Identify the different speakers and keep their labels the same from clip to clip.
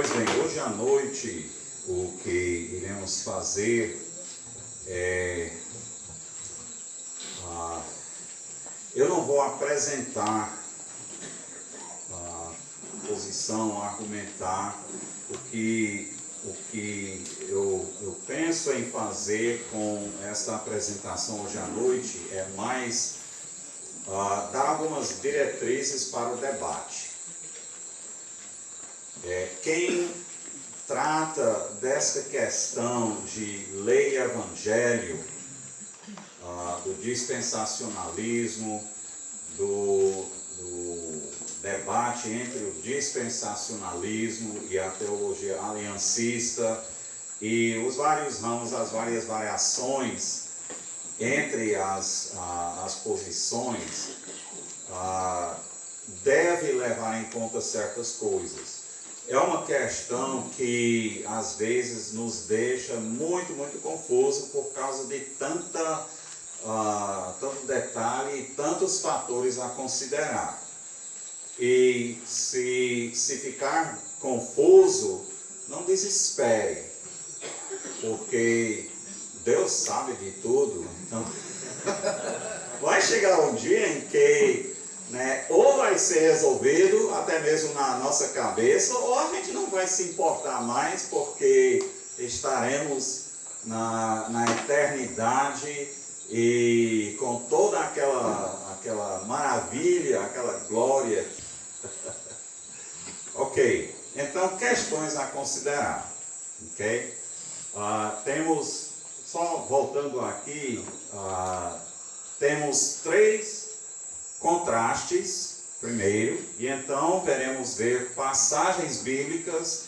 Speaker 1: Pois bem, hoje à noite o que iremos fazer é... eu não vou apresentar a posição, argumentar o que eu penso em fazer com essa apresentação hoje à noite é mais dar algumas diretrizes para o debate. Quem trata dessa questão de lei e evangelho, do dispensacionalismo, do debate entre o dispensacionalismo e a teologia aliancista e os vários ramos, as várias variações entre as posições, deve levar em conta certas coisas. É uma questão que às vezes nos deixa muito confuso por causa de tanto detalhe e tantos fatores a considerar. E se ficar confuso, não desespere, porque Deus sabe de tudo. Então, vai chegar um dia em que ou vai ser resolvido, até mesmo na nossa cabeça, ou a gente não vai se importar mais, porque estaremos na eternidade e com toda aquela maravilha, aquela glória. Ok, então questões a considerar. Ok? Temos, só voltando aqui, temos 3 contrastes primeiro, e então ver passagens bíblicas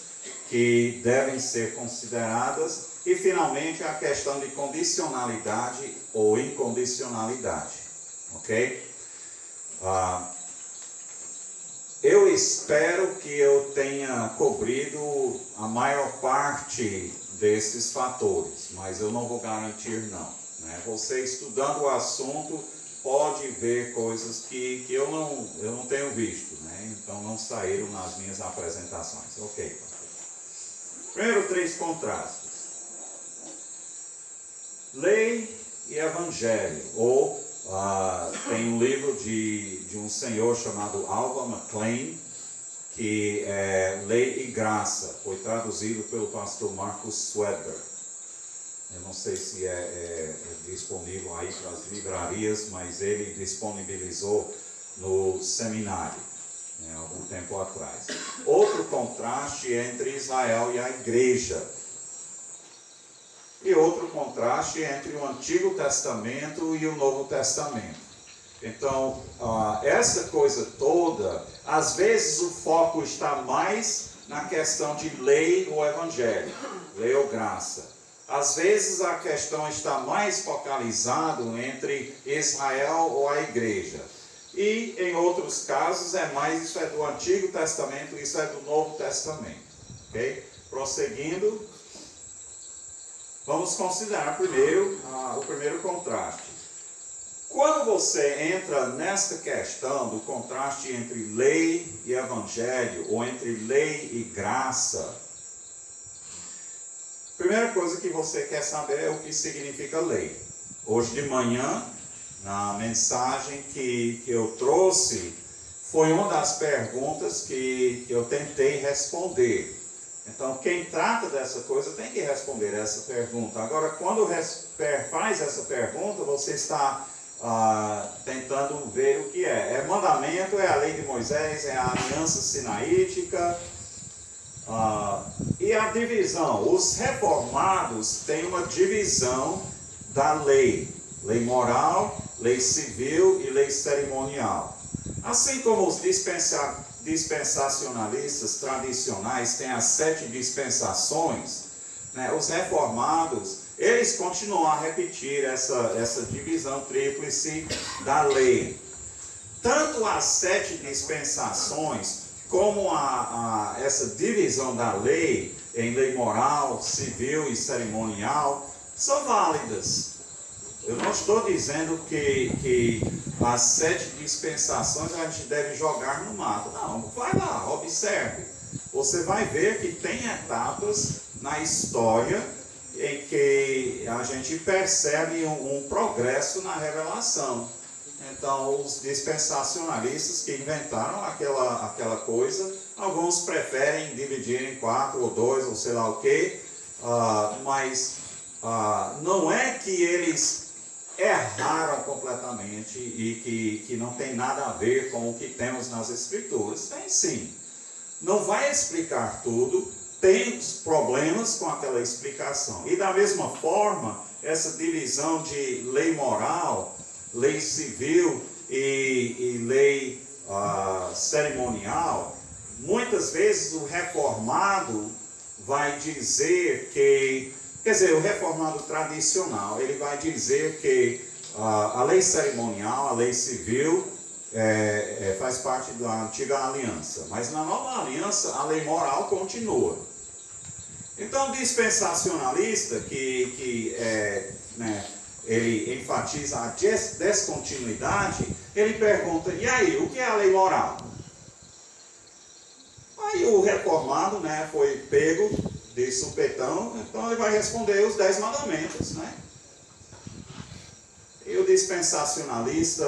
Speaker 1: que devem ser consideradas, e finalmente a questão de condicionalidade ou incondicionalidade. Ok? Eu espero que eu tenha cobrido a maior parte desses fatores, mas eu não vou garantir não. Você estudando o assunto pode ver coisas que eu não tenho visto, então não saíram nas minhas apresentações. Ok, pastor. Primeiro, 3 contrastes. Lei e Evangelho, ou tem um livro de um senhor chamado Alva McLean, que é Lei e Graça, foi traduzido pelo pastor Marcus Swedberg. Eu não sei se é disponível aí para as livrarias, mas ele disponibilizou no seminário, algum tempo atrás. Outro contraste entre Israel e a igreja. E outro contraste entre o Antigo Testamento e o Novo Testamento. Então, essa coisa toda, às vezes o foco está mais na questão de lei ou evangelho, lei ou graça. Às vezes a questão está mais focalizada entre Israel ou a igreja. E em outros casos isso é do Antigo Testamento, isso é do Novo Testamento. Ok? Prosseguindo, vamos considerar primeiro o primeiro contraste. Quando você entra nesta questão do contraste entre lei e evangelho, ou entre lei e graça, a primeira coisa que você quer saber é o que significa lei. Hoje de manhã, na mensagem que eu trouxe, foi uma das perguntas que eu tentei responder. Então, quem trata dessa coisa tem que responder essa pergunta. Agora, quando faz essa pergunta, você está tentando ver o que é. É mandamento, é a lei de Moisés, é a aliança sinaítica. E a divisão. Os reformados têm uma divisão da lei. Lei moral, lei civil e lei cerimonial. Assim como os dispensacionalistas tradicionais têm as 7 dispensações, os reformados, eles continuam a repetir essa divisão tríplice da lei. Tanto as 7 dispensações, como essa divisão da lei em lei moral, civil e cerimonial, são válidas. Eu não estou dizendo que as 7 dispensações a gente deve jogar no mato. Não, vai lá, observe. você vai ver que tem etapas na história em que a gente percebe um progresso na revelação. Então, os dispensacionalistas que inventaram aquela coisa, alguns preferem dividir em 4 ou 2 ou sei lá o quê, mas não é que eles erraram completamente e que não tem nada a ver com o que temos nas Escrituras. Tem sim. Não vai explicar tudo, tem problemas com aquela explicação. E da mesma forma, essa divisão de lei moral, lei civil e lei cerimonial, muitas vezes o reformado vai dizer que, quer dizer, o reformado tradicional, ele vai dizer que a lei cerimonial, a lei civil, faz parte da antiga aliança, mas na nova aliança a lei moral continua. Então, o dispensacionalista, ele enfatiza a descontinuidade, ele pergunta, e aí, o que é a lei moral? Aí o reformado, foi pego de supetão, então ele vai responder os 10 mandamentos, E o dispensacionalista,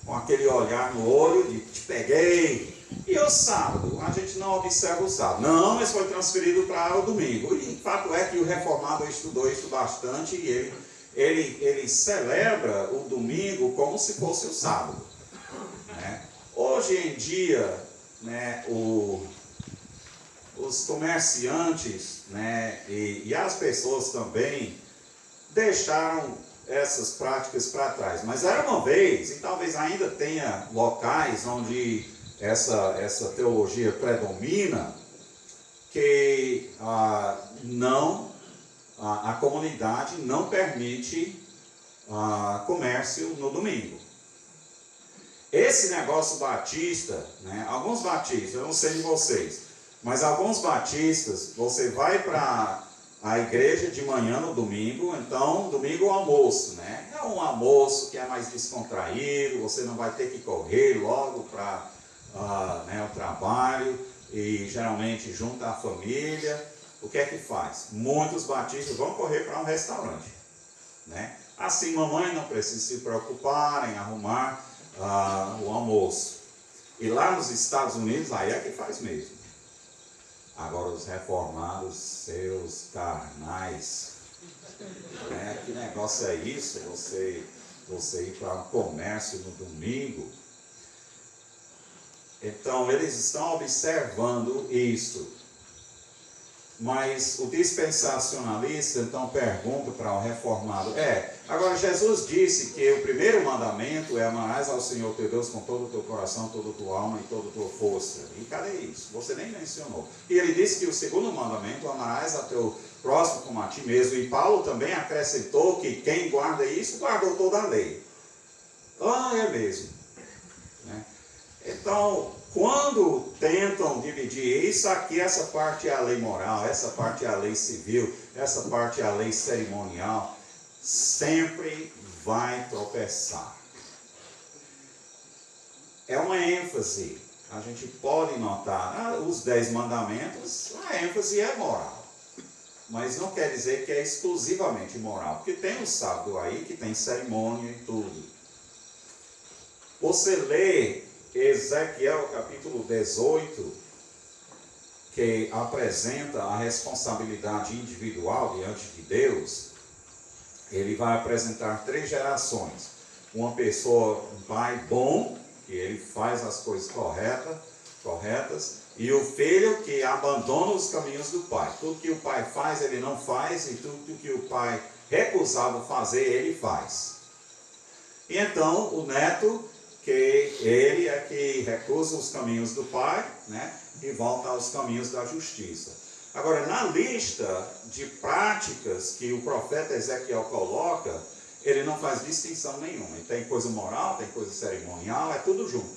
Speaker 1: com aquele olhar no olho de te peguei. E o sábado? A gente não observa o sábado. Não, mas foi transferido para o domingo. E o fato é que o reformado estudou isso bastante e ele celebra o domingo como se fosse o sábado. Hoje em dia, os comerciantes e as pessoas também deixaram essas práticas para trás. Mas era uma vez, e talvez ainda tenha locais onde essa teologia predomina, que a comunidade não permite comércio no domingo. Esse negócio batista, alguns batistas, eu não sei de vocês, mas alguns batistas, você vai para a igreja de manhã no domingo, então domingo é o almoço, É um almoço que é mais descontraído, você não vai ter que correr logo para o trabalho, e geralmente junta a família. O que é que faz? Muitos batistas vão correr para um restaurante, Assim, mamãe não precisa se preocupar em arrumar o almoço. E lá nos Estados Unidos, aí é que faz mesmo. Agora, os reformados, seus carnais, que negócio é isso? Você ir para um comércio no domingo? Então, eles estão observando isso. Mas o dispensacionalista, então, pergunta para o reformado, agora Jesus disse que o primeiro mandamento é amarás ao Senhor teu Deus com todo o teu coração, toda a tua alma e toda a tua força. E cadê isso? Você nem mencionou. E ele disse que o segundo mandamento, amarás ao teu próximo como a ti mesmo. E Paulo também acrescentou que quem guarda isso, guardou toda a lei. É mesmo. Então, quando tentam dividir isso aqui, essa parte é a lei moral, essa parte é a lei civil, essa parte é a lei cerimonial, sempre vai tropeçar. É uma ênfase. A gente pode notar, os 10 mandamentos, a ênfase é moral. Mas não quer dizer que é exclusivamente moral, porque tem o sábado aí que tem cerimônia e tudo. Você lê Ezequiel capítulo 18, que apresenta a responsabilidade individual diante de Deus. Ele vai apresentar 3 gerações. Uma pessoa, um pai bom, que ele faz as coisas corretas, e o filho que abandona os caminhos do pai. Tudo que o pai faz, ele não faz, e tudo que o pai recusava fazer, ele faz. E então, o neto, que ele é que recusa os caminhos do pai, e volta aos caminhos da justiça. Agora, na lista de práticas que o profeta Ezequiel coloca, ele não faz distinção nenhuma. Ele tem coisa moral, tem coisa cerimonial, é tudo junto.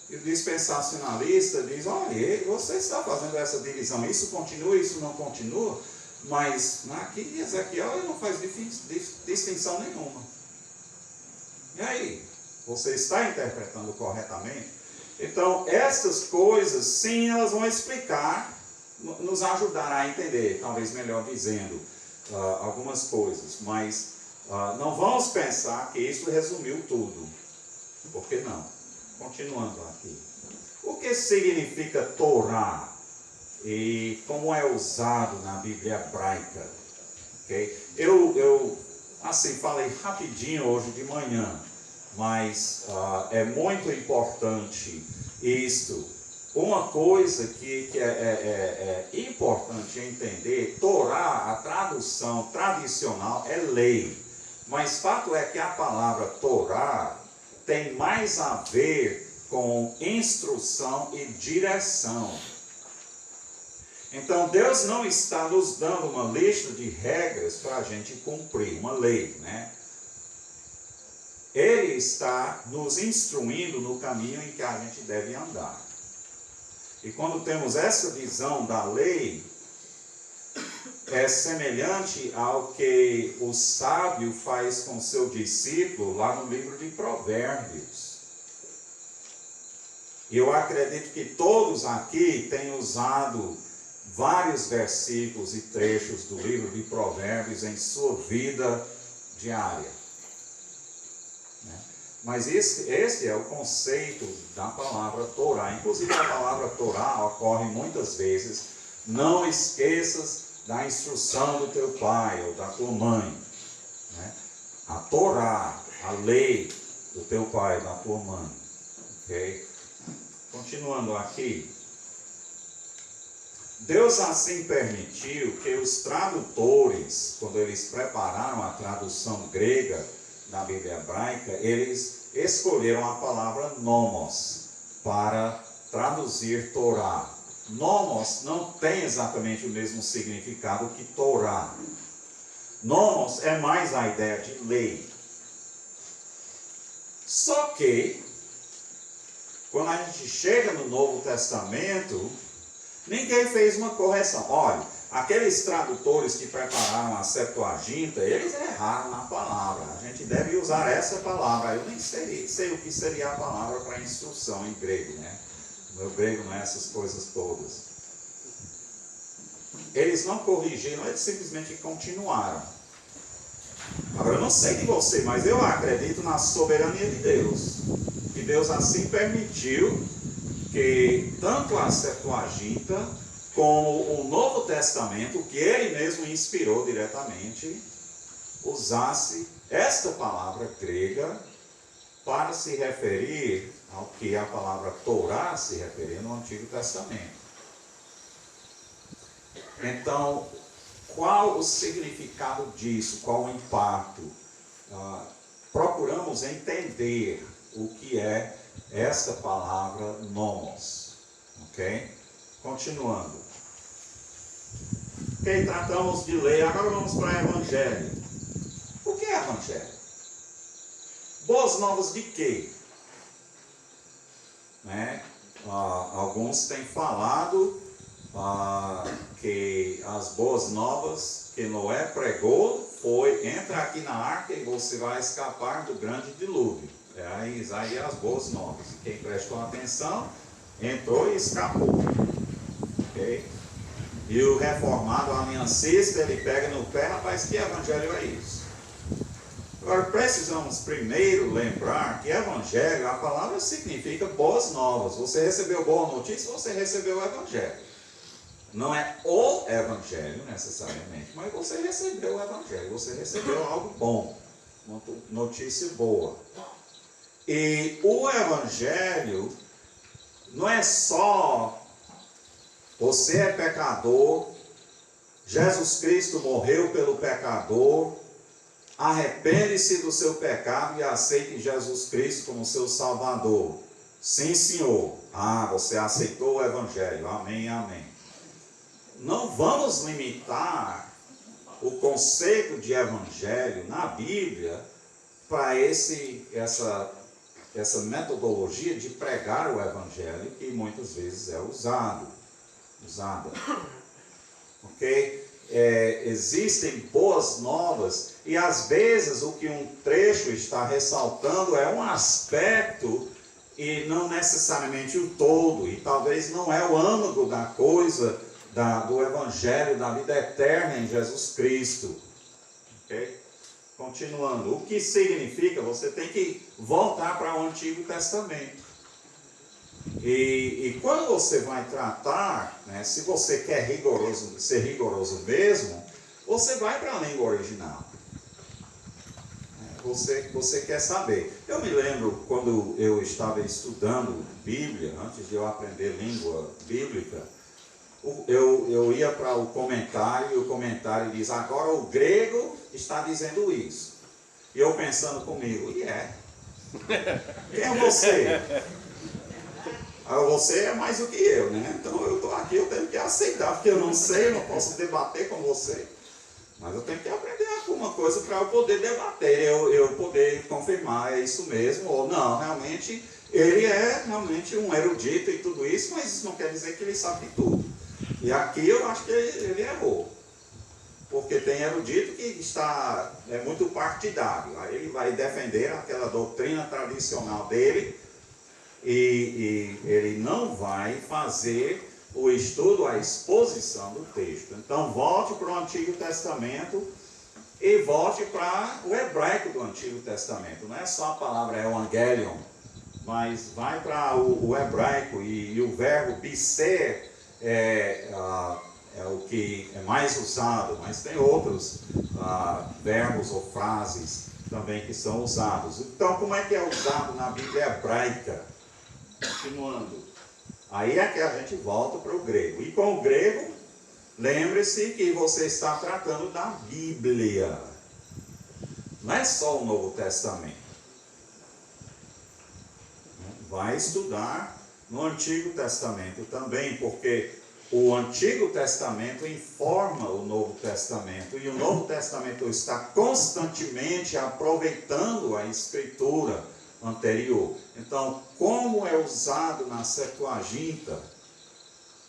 Speaker 1: E o dispensacionalista diz, olha, você está fazendo essa divisão, isso continua, isso não continua, mas aqui em Ezequiel ele não faz distinção nenhuma. E aí, você está interpretando corretamente? Então, essas coisas, sim, elas vão explicar, nos ajudar a entender, talvez melhor dizendo, algumas coisas. Mas não vamos pensar que isso resumiu tudo. Por que não? Continuando aqui. O que significa Torá? E como é usado na Bíblia hebraica? Okay? Eu assim, falei rapidinho hoje de manhã, mas é muito importante isto. Uma coisa que é importante entender, Torá, a tradução tradicional é lei, mas fato é que a palavra Torá tem mais a ver com instrução e direção. Então, Deus não está nos dando uma lista de regras para a gente cumprir, uma lei, né? Ele está nos instruindo no caminho em que a gente deve andar. E quando temos essa visão da lei, é semelhante ao que o sábio faz com seu discípulo lá no livro de Provérbios. E eu acredito que todos aqui têm usado vários versículos e trechos do livro de Provérbios em sua vida diária. Mas esse é o conceito da palavra Torá. Inclusive a palavra Torá ocorre muitas vezes: não esqueças da instrução do teu pai ou da tua mãe. Né? A Torá, a lei do teu pai e da tua mãe. Okay? Continuando aqui. Deus assim permitiu que os tradutores, quando eles prepararam a tradução grega da Bíblia hebraica, eles escolheram a palavra nomos para traduzir Torá. Nomos não tem exatamente o mesmo significado que Torá. Nomos é mais a ideia de lei. Só que, quando a gente chega no Novo Testamento, ninguém fez uma correção. Olha, aqueles tradutores que prepararam a Septuaginta, eles erraram na palavra. A gente deve usar essa palavra. Eu nem sei o que seria a palavra para instrução em grego, né? O meu grego não é essas coisas todas. Eles não corrigiram, eles simplesmente continuaram. Agora, eu não sei de você, mas eu acredito na soberania de Deus. Que Deus assim permitiu que tanto a Septuaginta como o Novo Testamento, que ele mesmo inspirou diretamente, usasse esta palavra grega para se referir ao que a palavra Torá se referia no Antigo Testamento. Então, qual o significado disso? Qual o impacto? Procuramos entender o que é esta palavra nomos. Ok? Continuando. Ok, tratamos de lei. Agora vamos para evangelho. O que é evangelho? Boas novas de quê? Né? Alguns têm falado que as boas novas que Noé pregou foi: entra aqui na arca e você vai escapar do grande dilúvio. Aí as boas novas. Quem prestou atenção entrou e escapou. Okay? E o reformado aliancista, ele pega no pé: rapaz, que evangelho é isso? Agora, precisamos primeiro lembrar que evangelho, a palavra significa boas novas. Você recebeu boa notícia, você recebeu o evangelho. Não é o evangelho necessariamente, mas você recebeu o evangelho, você recebeu algo bom, uma notícia boa. E o evangelho não é só você é pecador, Jesus Cristo morreu pelo pecador, arrepende-se do seu pecado e aceite Jesus Cristo como seu Salvador. Sim, senhor. Você aceitou o evangelho. Amém, amém. Não vamos limitar o conceito de evangelho na Bíblia para essa metodologia de pregar o evangelho que muitas vezes é usada. Ok? Existem boas novas e às vezes o que um trecho está ressaltando é um aspecto e não necessariamente o todo, e talvez não é o âmago da coisa, do Evangelho, da vida eterna em Jesus Cristo. Ok? Continuando, o que significa? Você tem que voltar para o Antigo Testamento. E quando você vai tratar, né, se você quer ser rigoroso mesmo, você vai para a língua original. Você quer saber. Eu me lembro quando eu estava estudando Bíblia, antes de eu aprender língua bíblica, eu ia para o comentário, e o comentário diz, agora o grego está dizendo isso. E eu pensando comigo, quem é você? Você é mais do que eu, né? Então eu estou aqui, eu tenho que aceitar, porque eu não sei, eu não posso debater com você. Mas eu tenho que aprender alguma coisa para eu poder debater, eu poder confirmar, é isso mesmo, ou não, realmente, ele é realmente um erudito e tudo isso, mas isso não quer dizer que ele sabe de tudo. E aqui eu acho que ele errou. Porque tem erudito que é muito partidário. Aí ele vai defender aquela doutrina tradicional dele e ele não vai fazer o estudo, a exposição do texto. Então volte para o Antigo Testamento e volte para o hebraico do Antigo Testamento. Não é só a palavra evangelion, mas vai para o hebraico e o verbo biser é o que é mais usado, mas tem outros verbos ou frases também que são usados. Então, como é que é usado na Bíblia hebraica? Continuando. Aí é que a gente volta para o grego. E com o grego, lembre-se que você está tratando da Bíblia. Não é só o Novo Testamento. Vai estudar no Antigo Testamento também, porque o Antigo Testamento informa o Novo Testamento, e o Novo Testamento está constantemente aproveitando a Escritura anterior. Então, como é usado na Septuaginta,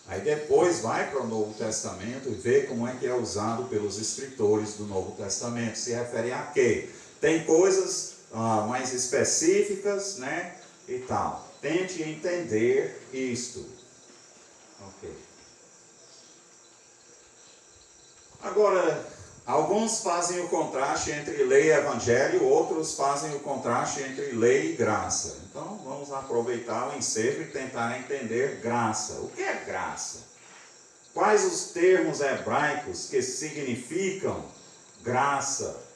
Speaker 1: aí depois vai para o Novo Testamento e vê como é que é usado pelos escritores do Novo Testamento. Se refere a quê? Tem coisas mais específicas, né, e tal. Tente entender isto. Ok. Agora, alguns fazem o contraste entre lei e evangelho, outros fazem o contraste entre lei e graça. Então, vamos aproveitar o ensejo e tentar entender graça. O que é graça? Quais os termos hebraicos que significam graça?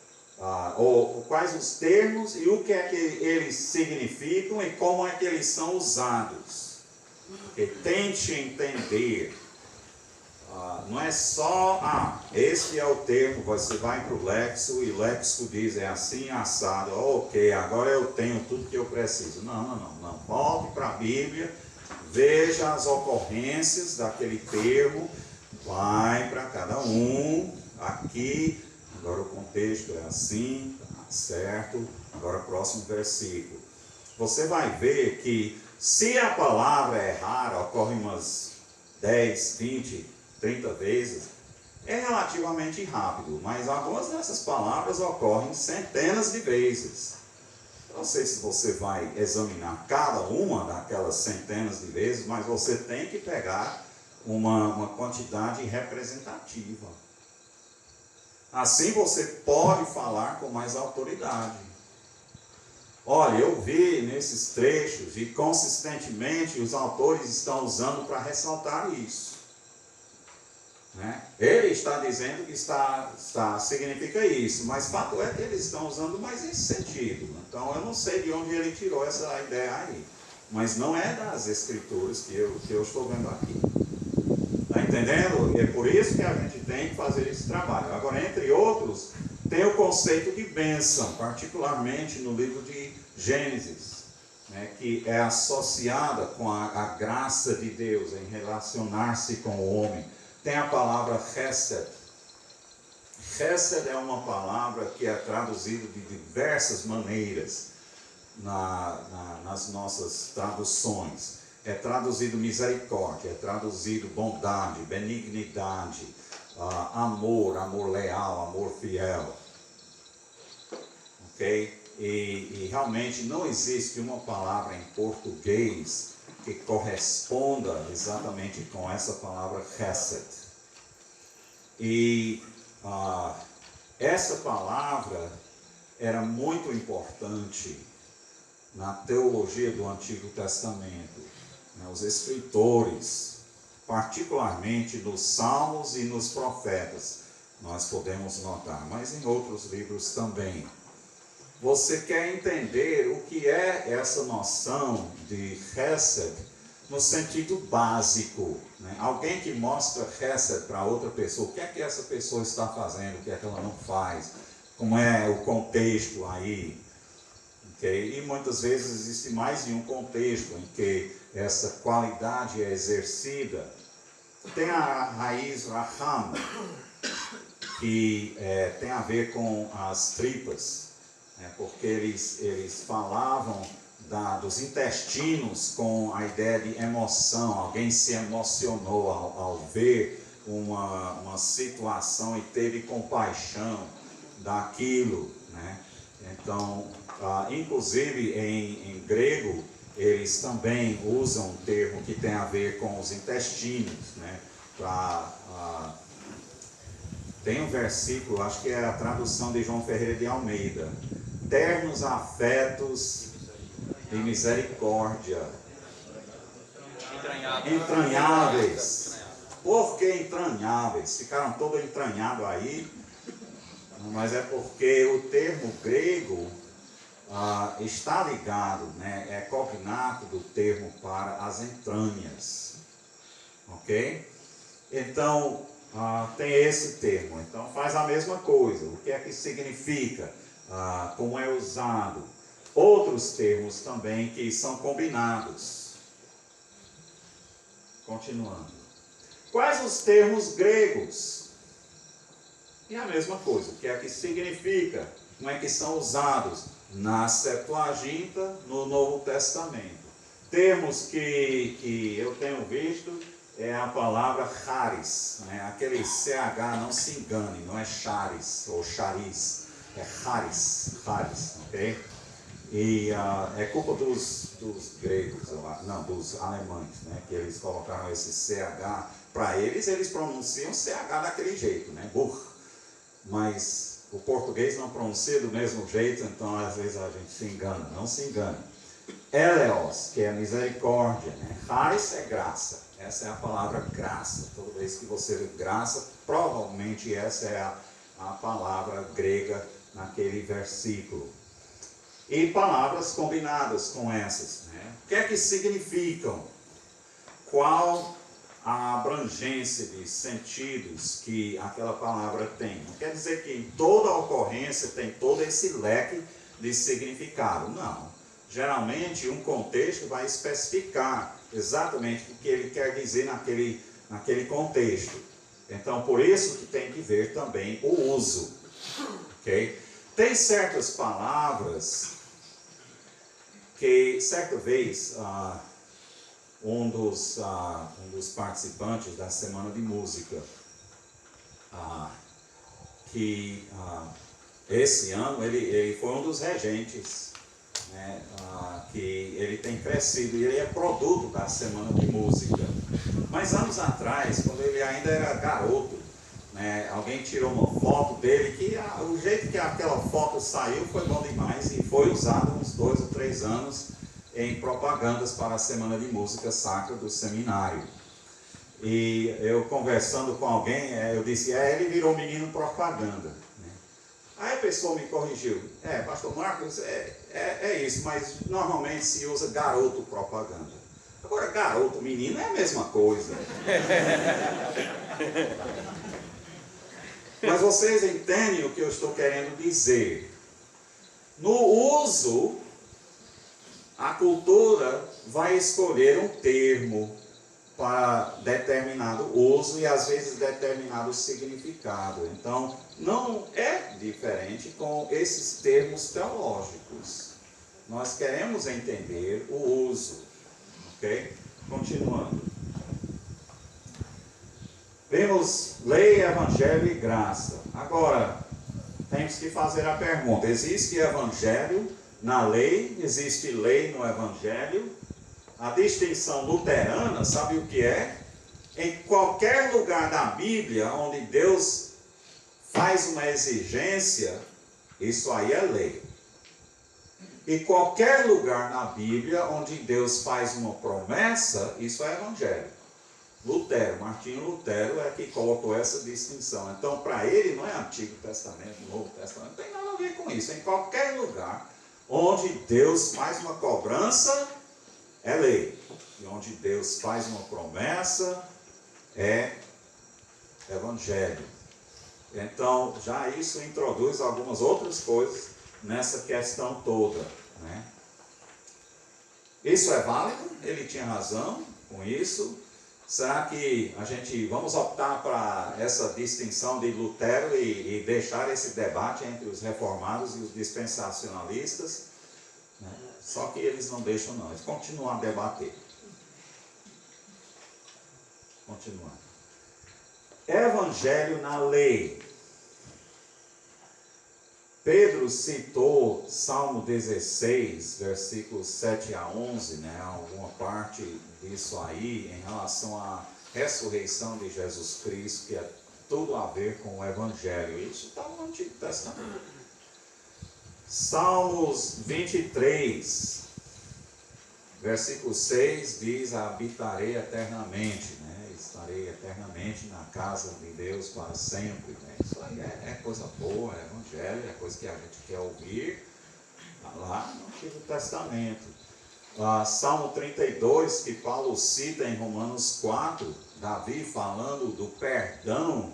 Speaker 1: Ou quais os termos e o que é que eles significam e como é que eles são usados? Porque tente entender. Não é só, esse é o termo, você vai para o léxico e o léxico diz, é assim, assado, ok, agora eu tenho tudo que eu preciso. Não. Volte para a Bíblia, veja as ocorrências daquele termo, vai para cada um, aqui, agora o contexto é assim, certo? Agora próximo versículo. Você vai ver que se a palavra é rara, ocorre umas 10, 20, 30 vezes, é relativamente rápido, mas algumas dessas palavras ocorrem centenas de vezes. Não sei se você vai examinar cada uma daquelas centenas de vezes, mas você tem que pegar uma quantidade representativa. Assim você pode falar com mais autoridade. Olha, eu vi nesses trechos e consistentemente os autores estão usando para ressaltar isso. Né? Ele está dizendo que significa isso, mas fato é que eles estão usando mais esse sentido. Então eu não sei de onde ele tirou essa ideia aí, mas não é das escrituras que eu estou vendo aqui. Está entendendo? É por isso que a gente tem que fazer esse trabalho. Agora, entre outros, tem o conceito de bênção, particularmente no livro de Gênesis, né, que é associada com a graça de Deus em relacionar-se com o homem. Tem a palavra chesed. Chesed é uma palavra que é traduzida de diversas maneiras nas nossas traduções. É traduzido misericórdia, é traduzido bondade, benignidade, amor leal, amor fiel. Ok? e realmente não existe uma palavra em português que corresponda exatamente com essa palavra chesed. E essa palavra era muito importante na teologia do Antigo Testamento. Os escritores, particularmente nos Salmos e nos Profetas, nós podemos notar, mas em outros livros também. Você quer entender o que é essa noção de chesed no sentido básico, né? Alguém que mostra chesed para outra pessoa, o que é que essa pessoa está fazendo, o que é que ela não faz, como é o contexto aí, okay? E muitas vezes existe mais de um contexto em que essa qualidade é exercida. Tem a raiz raham, que tem a ver com as tripas, porque eles falavam dos intestinos com a ideia de emoção. Alguém se emocionou ao ver uma situação e teve compaixão daquilo, né? Então, inclusive em grego, eles também usam um termo que tem a ver com os intestinos, né? Tem um versículo, acho que é a tradução de João Ferreira de Almeida: ternos afetos de misericórdia, entranháveis. Por que entranháveis? Ficaram todos entranhados aí, mas é porque o termo grego está ligado, né? É cognato do termo para as entranhas, ok? Então, tem esse termo. Então, faz a mesma coisa. O que é que significa? Como é usado? Outros termos também que são combinados. Continuando. Quais os termos gregos? E a mesma coisa. O que é que significa? Como é que são usados na Septuaginta, no Novo Testamento? Termos que eu tenho visto é a palavra charis, né? Aquele CH, não se engane, não é charis ou charis, é charis, ok? E é culpa dos gregos, não, dos alemães, né? Que eles colocaram esse CH, para eles pronunciam CH daquele jeito, né? Burr. Mas o português não pronuncia do mesmo jeito, então às vezes a gente se engana, não se engane. Eleos, que é misericórdia, né? Charis é graça. Essa é a palavra graça. Toda vez que você vê graça, provavelmente essa é a palavra grega naquele versículo. E palavras combinadas com essas, né? O que é que significam? Qual a abrangência de sentidos que aquela palavra tem? Não quer dizer que em toda ocorrência tem todo esse leque de significado. Não. Geralmente um contexto vai especificar exatamente o que ele quer dizer naquele contexto. Então, por isso que tem que ver também o uso. Okay? Tem certas palavras que, certa vez, um dos participantes da Semana de Música, que esse ano ele foi um dos regentes, né, que ele tem crescido, e ele é produto da Semana de Música. Mas anos atrás, quando ele ainda era garoto, né, alguém tirou uma foto dele, que o jeito que aquela foto saiu foi bom demais, e foi usado uns 2 ou 3 anos em propagandas para a Semana de Música Sacra do seminário. E eu conversando com alguém, eu disse, ele virou menino propaganda. Aí a pessoa me corrigiu, pastor Marcos, é isso, mas normalmente se usa garoto propaganda. Agora, garoto, menino é a mesma coisa. Mas vocês entendem o que eu estou querendo dizer. No uso, a cultura vai escolher um termo para determinado uso e às vezes determinado significado. Então, não é diferente com esses termos teológicos. Nós queremos entender o uso, ok? Continuando. Vemos lei, evangelho e graça. Agora, temos que fazer a pergunta: existe evangelho na lei? Existe lei no evangelho? A distinção luterana, sabe o que é? Em qualquer lugar da Bíblia onde Deus faz uma exigência, isso aí é lei. E qualquer lugar na Bíblia onde Deus faz uma promessa, isso é evangelho. Lutero, Martinho Lutero é que colocou essa distinção. Então, para ele não é Antigo Testamento, Novo Testamento, não tem nada a ver com isso. Em qualquer lugar onde Deus faz uma cobrança, é lei. E onde Deus faz uma promessa, é evangelho. Então, já isso introduz algumas outras coisas nessa questão toda, né? Isso é válido? Ele tinha razão com isso? Será que vamos optar para essa distinção de Lutero e deixar esse debate entre os reformados e os dispensacionalistas? Né? Só que eles não deixam não, eles continuam a debater. Continuando. Evangelho na lei. Pedro citou Salmo 16, versículos 7 a 11, né, alguma parte disso aí, em relação à ressurreição de Jesus Cristo, que é tudo a ver com o Evangelho. Isso está no Antigo Testamento. Salmos 23, versículo 6, diz: habitarei eternamente, né? Estarei eternamente na casa de Deus para sempre, né? Isso aí é coisa boa, é evangelho, é coisa que a gente quer ouvir lá no Antigo Testamento. Salmo 32, que Paulo cita em Romanos 4, Davi falando do perdão,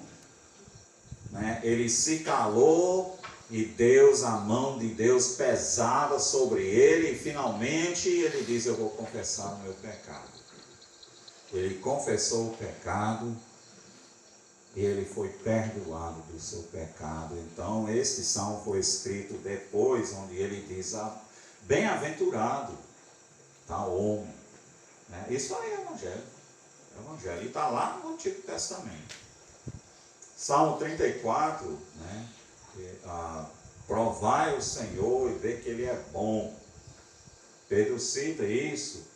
Speaker 1: né? Ele se calou e Deus, a mão de Deus pesava sobre ele, e finalmente ele diz: eu vou confessar o meu pecado. Ele confessou o pecado e ele foi perdoado do seu pecado. Então, esse salmo foi escrito depois, onde ele diz: bem-aventurado tal homem. Né? Isso aí é evangelho. Evangelho. E está lá no Antigo Testamento. Salmo 34, né? Provai o Senhor e vê que Ele é bom. Pedro cita isso.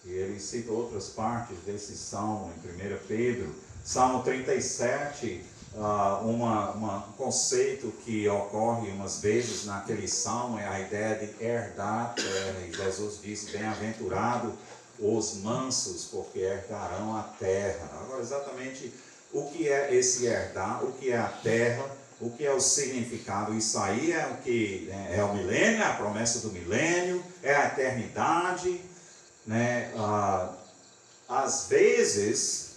Speaker 1: E ele cita outras partes desse salmo em 1 Pedro. Salmo 37, um conceito que ocorre umas vezes naquele salmo é a ideia de herdar a terra. E Jesus disse: bem-aventurado os mansos, porque herdarão a terra. Agora, exatamente o que é esse herdar, o que é a terra, o que é o significado? Isso aí é o que é o milênio, é a promessa do milênio, é a eternidade. Né? Às vezes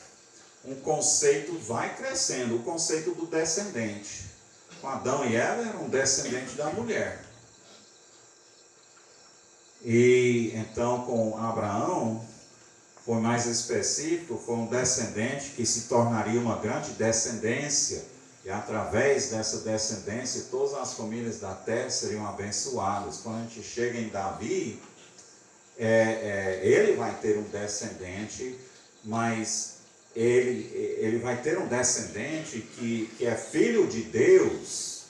Speaker 1: um conceito vai crescendo, o conceito do descendente. Com Adão e Eva era um descendente da mulher, e então com Abraão foi mais específico, foi um descendente que se tornaria uma grande descendência, e através dessa descendência todas as famílias da terra seriam abençoadas. Quando a gente chega em Davi, ele vai ter um descendente, mas ele vai ter um descendente que é filho de Deus.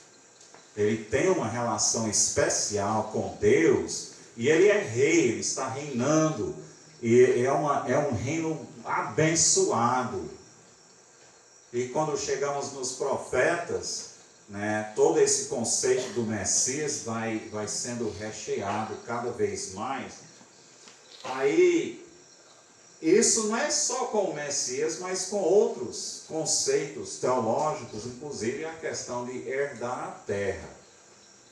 Speaker 1: Ele tem uma relação especial com Deus, e ele é rei, ele está reinando, e é um reino abençoado. E quando chegamos nos profetas, né, todo esse conceito do Messias vai sendo recheado cada vez mais. Aí, isso não é só com o Messias, mas com outros conceitos teológicos, inclusive a questão de herdar a terra.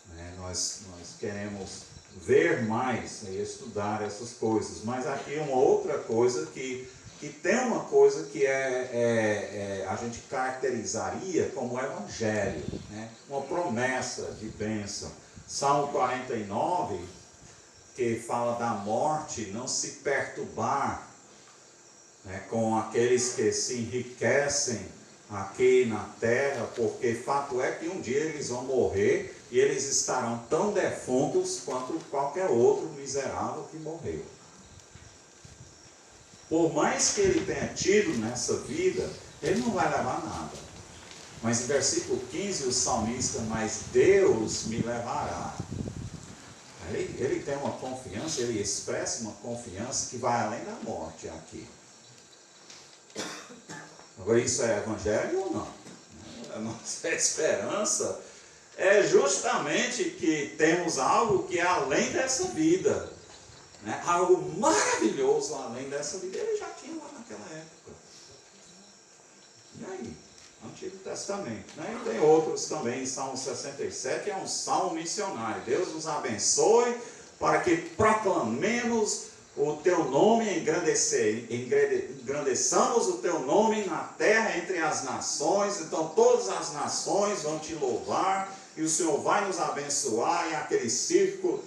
Speaker 1: Né? Nós queremos ver mais e estudar essas coisas, mas aqui uma outra coisa que tem uma coisa que a gente caracterizaria como evangelho, né? Uma promessa de bênção. Salmo 49, que fala da morte, não se perturbar, né, com aqueles que se enriquecem aqui na terra, porque fato é que um dia eles vão morrer e eles estarão tão defuntos quanto qualquer outro miserável que morreu. Por mais que ele tenha tido nessa vida, ele não vai levar nada. Mas em versículo 15 o salmista, mas Deus me levará. Ele tem uma confiança, ele expressa uma confiança que vai além da morte aqui. Agora, isso é evangelho ou não? A nossa esperança é justamente que temos algo que é além dessa vida, né? Algo maravilhoso além dessa vida. Ele já tinha lá naquela época. E aí? Antigo Testamento, né? E tem outros também, Salmo 67 é um salmo missionário. Deus nos abençoe para que proclamemos o teu nome, engrandeçamos o teu nome na terra entre as nações. Então todas as nações vão te louvar e o Senhor vai nos abençoar, e aquele ciclo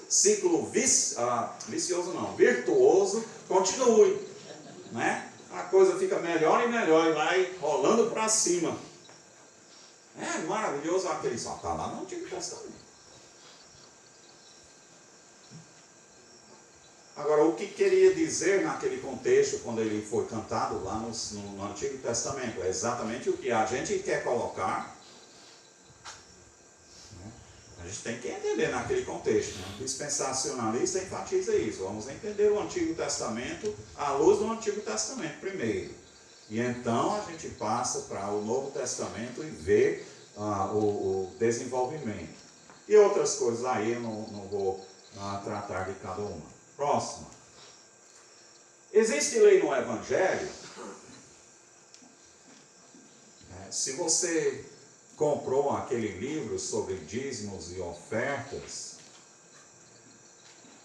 Speaker 1: vicioso não, virtuoso continue, né? A coisa fica melhor e melhor e vai rolando para cima. É maravilhoso aquele só está lá no Antigo Testamento. Agora, o que queria dizer naquele contexto, quando ele foi cantado lá no Antigo Testamento? É exatamente o que a gente quer colocar. Né? A gente tem que entender naquele contexto. Né? O dispensacionalista enfatiza isso. Vamos entender o Antigo Testamento à luz do Antigo Testamento primeiro. E então a gente passa para o Novo Testamento e vê o desenvolvimento. E outras coisas aí eu não vou tratar de cada uma. Próxima. Existe lei no Evangelho? Se você comprou aquele livro sobre dízimos e ofertas,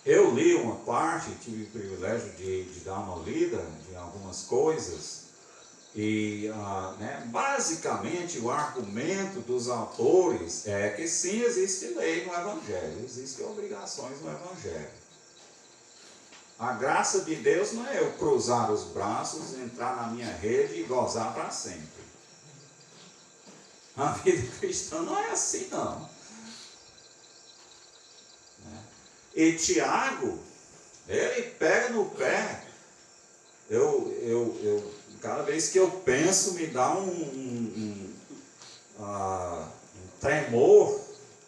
Speaker 1: eu li uma parte, tive o privilégio de dar uma lida de algumas coisas, e basicamente o argumento dos autores é que sim, existe lei no Evangelho, existem obrigações no Evangelho. A graça de Deus não é eu cruzar os braços, entrar na minha rede e gozar para sempre. A vida cristã não é assim, não. E Tiago, ele pega no pé. Cada vez que eu penso, me dá um tremor.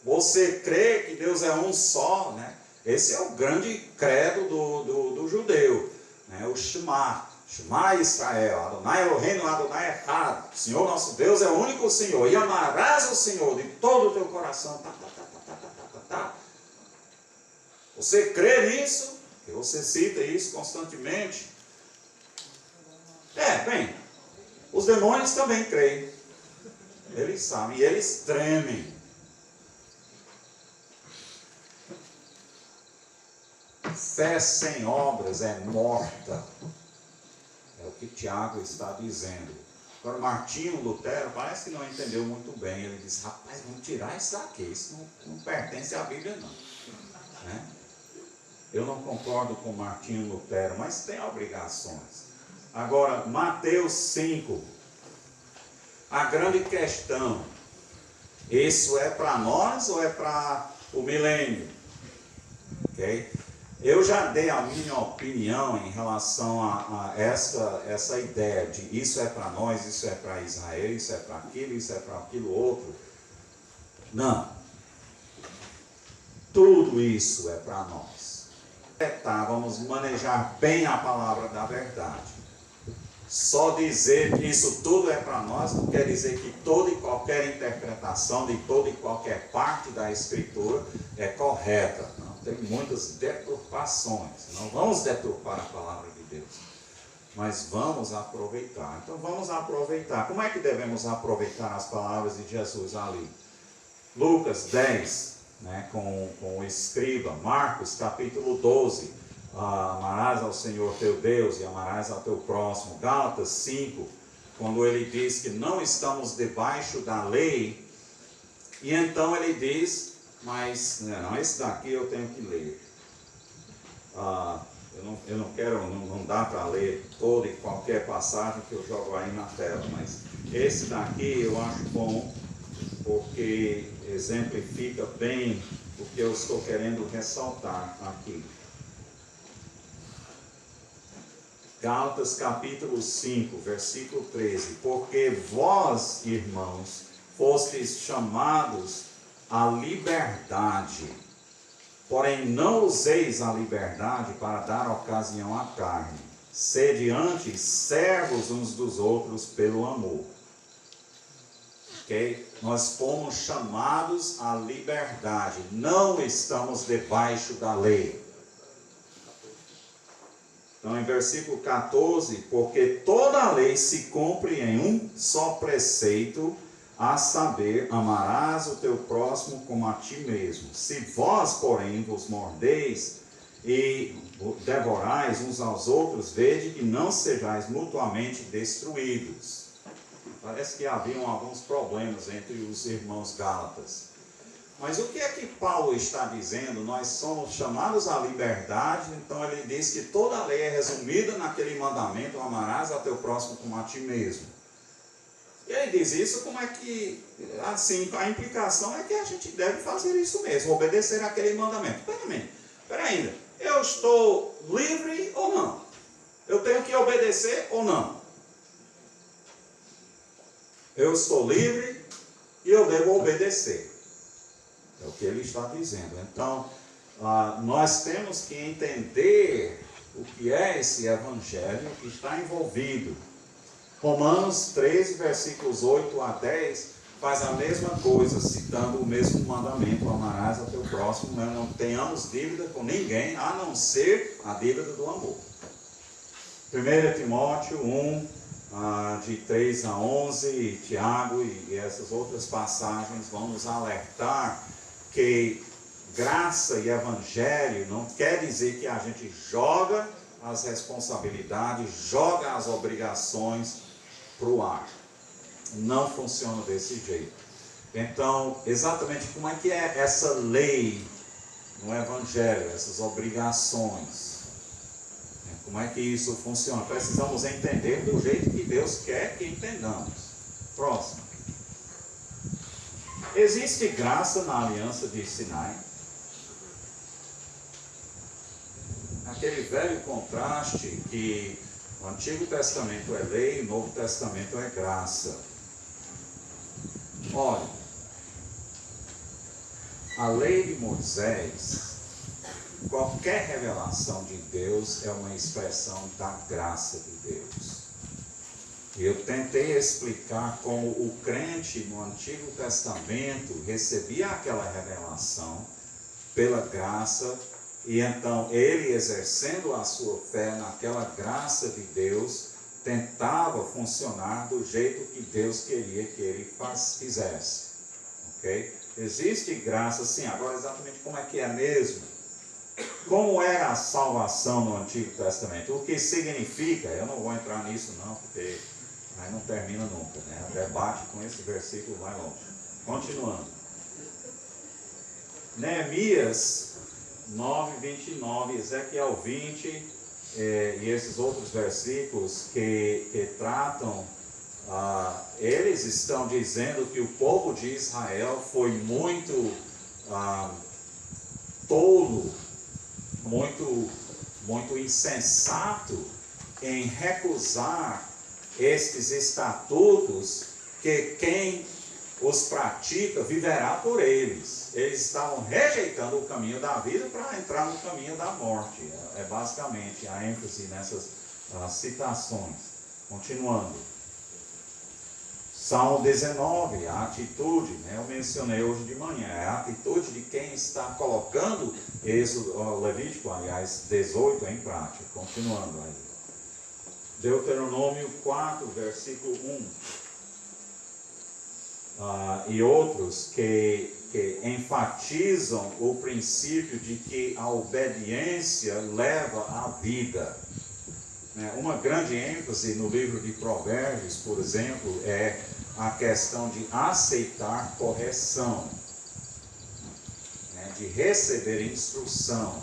Speaker 1: Você crê que Deus é um só, né? Esse é o grande credo do judeu, né? O Shema Israel, Adonai Eloheinu, Adonai Echad. O Senhor nosso Deus é o único Senhor, e amarás o Senhor de todo o teu coração. Você crê nisso? Que você cita isso constantemente. Bem, os demônios também creem. Eles sabem, e eles tremem. Fé sem obras é morta. É o que Tiago está dizendo. Agora, Martinho Lutero parece que não entendeu muito bem. Ele diz, rapaz, vamos tirar isso daqui. Isso não pertence à Bíblia, não. Né? Eu não concordo com Martinho Lutero, mas tem obrigações. Agora, Mateus 5. A grande questão. Isso é para nós ou é para o milênio? Ok? Eu já dei a minha opinião em relação a essa ideia de isso é para nós, isso é para Israel, isso é para aquilo outro. Não. Tudo isso é para nós. Vamos manejar bem a palavra da verdade. Só dizer que isso tudo é para nós não quer dizer que toda e qualquer interpretação de toda e qualquer parte da Escritura é correta. Não, tem muitas deturpações. Não vamos deturpar a palavra de Deus, mas vamos aproveitar. Então vamos aproveitar. Como é que devemos aproveitar as palavras de Jesus ali? Lucas 10, né, com o escriba. Marcos capítulo 12. Amarás ao Senhor teu Deus e amarás ao teu próximo. Gálatas 5, quando ele diz que não estamos debaixo da lei, e então ele diz, mas não, esse daqui eu tenho que ler. Eu não quero, não dá para ler toda e qualquer passagem que eu jogo aí na tela, mas esse daqui eu acho bom, porque exemplifica bem o que eu estou querendo ressaltar aqui. Gálatas capítulo 5, versículo 13. Porque vós, irmãos, fostes chamados à liberdade. Porém, não useis a liberdade para dar ocasião à carne. Sede antes servos uns dos outros pelo amor. Ok? Nós fomos chamados à liberdade. Não estamos debaixo da lei. Então, em versículo 14, porque toda a lei se cumpre em um só preceito, a saber, amarás o teu próximo como a ti mesmo. Se vós, porém, vos mordeis e devorais uns aos outros, vede que não sejais mutuamente destruídos. Parece que haviam alguns problemas entre os irmãos gálatas. Mas o que é que Paulo está dizendo? Nós somos chamados à liberdade, então ele diz que toda a lei é resumida naquele mandamento, amarás a teu próximo como a ti mesmo. E ele diz isso como é que, assim, a implicação é que a gente deve fazer isso mesmo, obedecer àquele mandamento. Espera ainda, eu estou livre ou não? Eu tenho que obedecer ou não? Eu estou livre e eu devo obedecer. É o que ele está dizendo. Então, nós temos que entender o que é esse evangelho que está envolvido. Romanos 13, versículos 8 a 10, faz a mesma coisa, citando o mesmo mandamento: amarás ao teu próximo, não tenhamos dívida com ninguém, a não ser a dívida do amor. 1 Timóteo 1, de 3 a 11, e Tiago e essas outras passagens vão nos alertar que graça e evangelho não quer dizer que a gente joga as responsabilidades, joga as obrigações para o ar. Não funciona desse jeito. Então, exatamente como é que é essa lei no evangelho, essas obrigações? Como é que isso funciona? Precisamos entender do jeito que Deus quer que entendamos. Próximo. Existe graça na aliança de Sinai? Aquele velho contraste que o Antigo Testamento é lei, o Novo Testamento é graça. Olha, a lei de Moisés, qualquer revelação de Deus é uma expressão da graça de Deus. E eu tentei explicar como o crente no Antigo Testamento recebia aquela revelação pela graça, e então ele, exercendo a sua fé naquela graça de Deus, tentava funcionar do jeito que Deus queria que ele fizesse. Ok? Existe graça, sim. Agora, exatamente como é que é mesmo? Como era a salvação no Antigo Testamento? O que significa? Eu não vou entrar nisso não, porque aí não termina nunca, né? O debate com esse versículo vai longe. Continuando. Neemias 9, 29, Ezequiel 20, e esses outros versículos que tratam, eles estão dizendo que o povo de Israel foi muito tolo, muito insensato em recusar estes estatutos, que quem os pratica viverá por eles. Eles estavam rejeitando o caminho da vida para entrar no caminho da morte. É basicamente a ênfase nessas citações. Continuando. Salmo 19, a atitude, né? Eu mencionei hoje de manhã, é a atitude de quem está colocando Levítico, aliás, 18 em prática. Continuando aí. Deuteronômio 4, versículo 1. E outros que enfatizam o princípio de que a obediência leva à vida. Uma grande ênfase no livro de Provérbios, por exemplo, é a questão de aceitar correção, de receber instrução.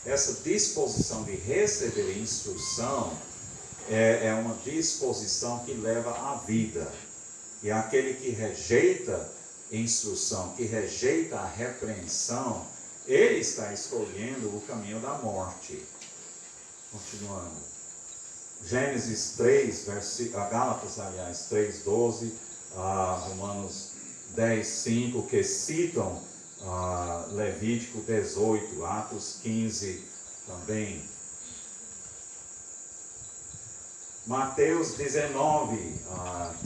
Speaker 1: Essa disposição de receber instrução é uma disposição que leva à vida. E aquele que rejeita instrução, que rejeita a repreensão, ele está escolhendo o caminho da morte. Continuando. Gênesis 3, Gálatas, aliás, 3, 12, Romanos 10, 5, que citam Levítico 18, Atos 15 também. Mateus 19,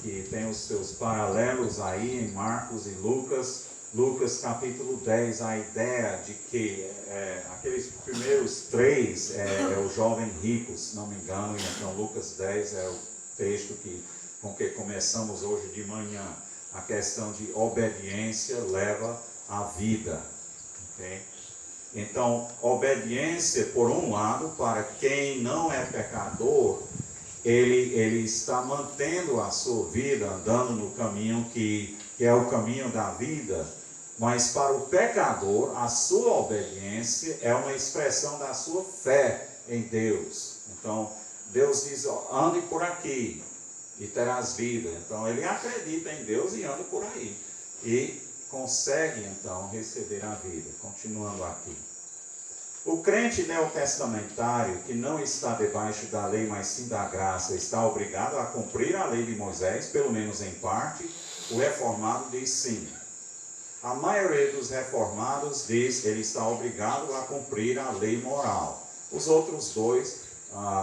Speaker 1: que tem os seus paralelos aí em Marcos e Lucas. Lucas capítulo 10, a ideia de que aqueles primeiros 3 é o jovem rico, se não me engano, então Lucas 10 é o texto com que começamos hoje de manhã. A questão de obediência leva à vida. Okay? Então, obediência, por um lado, para quem não é pecador, ele está mantendo a sua vida, andando no caminho que é o caminho da vida, mas para o pecador, a sua obediência é uma expressão da sua fé em Deus. Então, Deus diz, ande por aqui e terás vida. Então, ele acredita em Deus e anda por aí. E consegue, então, receber a vida. Continuando aqui. O crente neotestamentário, que não está debaixo da lei, mas sim da graça, está obrigado a cumprir a lei de Moisés, pelo menos em parte. O reformado diz sim. A maioria dos reformados diz que ele está obrigado a cumprir a lei moral. Os outros 2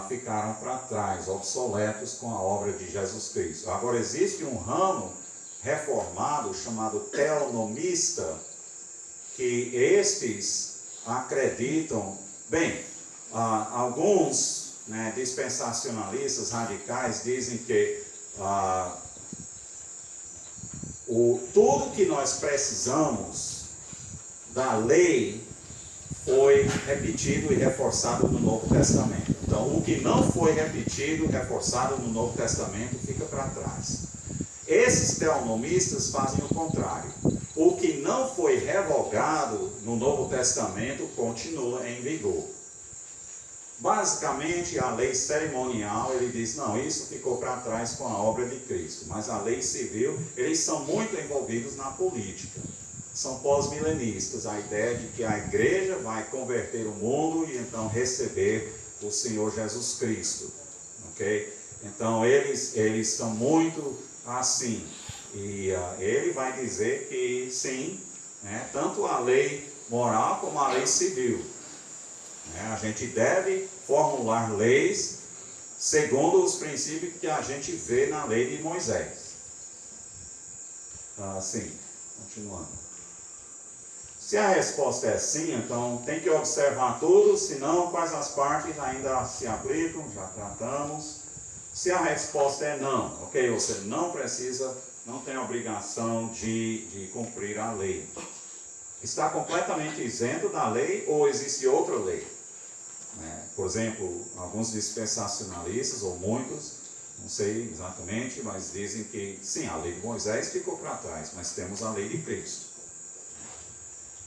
Speaker 1: ficaram para trás, obsoletos com a obra de Jesus Cristo. Agora, existe um ramo reformado chamado teonomista, que estes acreditam, alguns dispensacionalistas radicais dizem que tudo que nós precisamos da lei foi repetido e reforçado no Novo Testamento. Então, o que não foi repetido e reforçado no Novo Testamento fica para trás. Esses teonomistas fazem o contrário. O que não foi revogado no Novo Testamento continua em vigor. Basicamente, a lei cerimonial, ele diz, não, isso ficou para trás com a obra de Cristo. Mas a lei civil, eles são muito envolvidos na política. São pós-milenistas, a ideia de que a igreja vai converter o mundo e então receber o Senhor Jesus Cristo. Ok? Então, eles são muito assim. E ele vai dizer que sim, tanto a lei moral como a lei civil. A gente deve formular leis segundo os princípios que a gente vê na lei de Moisés. Sim, continuando. Se a resposta é sim, então tem que observar tudo, senão quais as partes ainda se aplicam, já tratamos. Se a resposta é não, ok? Você não precisa, não tem obrigação de cumprir a lei. Está completamente isento da lei ou existe outra lei? Por exemplo, alguns dispensacionalistas, ou muitos, não sei exatamente, mas dizem que sim, a lei de Moisés ficou para trás, mas temos a lei de Cristo.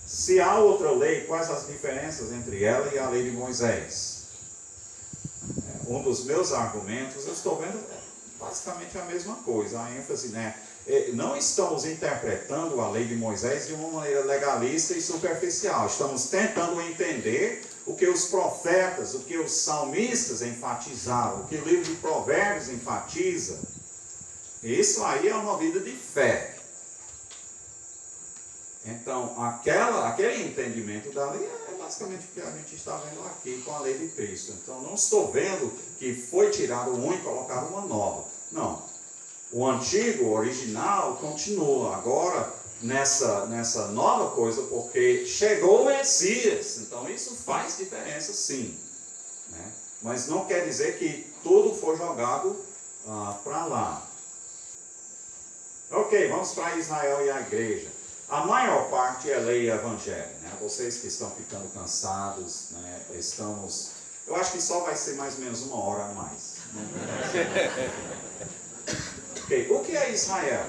Speaker 1: Se há outra lei, quais as diferenças entre ela e a lei de Moisés? Um dos meus argumentos, eu estou vendo basicamente a mesma coisa, a ênfase, não estamos interpretando a lei de Moisés de uma maneira legalista e superficial, estamos tentando entender o que os profetas, o que os salmistas enfatizaram, o que o livro de Provérbios enfatiza. Isso aí é uma vida de fé. Então, aquele entendimento da lei é basicamente o que a gente está vendo aqui com a lei de Cristo. Então, não estou vendo que foi tirado um e colocado uma nova. Não. O antigo, o original, continua. Agora, nessa nova coisa, porque chegou o Messias. Então, isso faz diferença, sim. Mas não quer dizer que tudo foi jogado para lá. Ok, vamos para Israel e a igreja. A maior parte é lei e evangelho. Vocês que estão ficando cansados, eu acho que só vai ser mais ou menos 1 hora a mais. Ok, o que é Israel?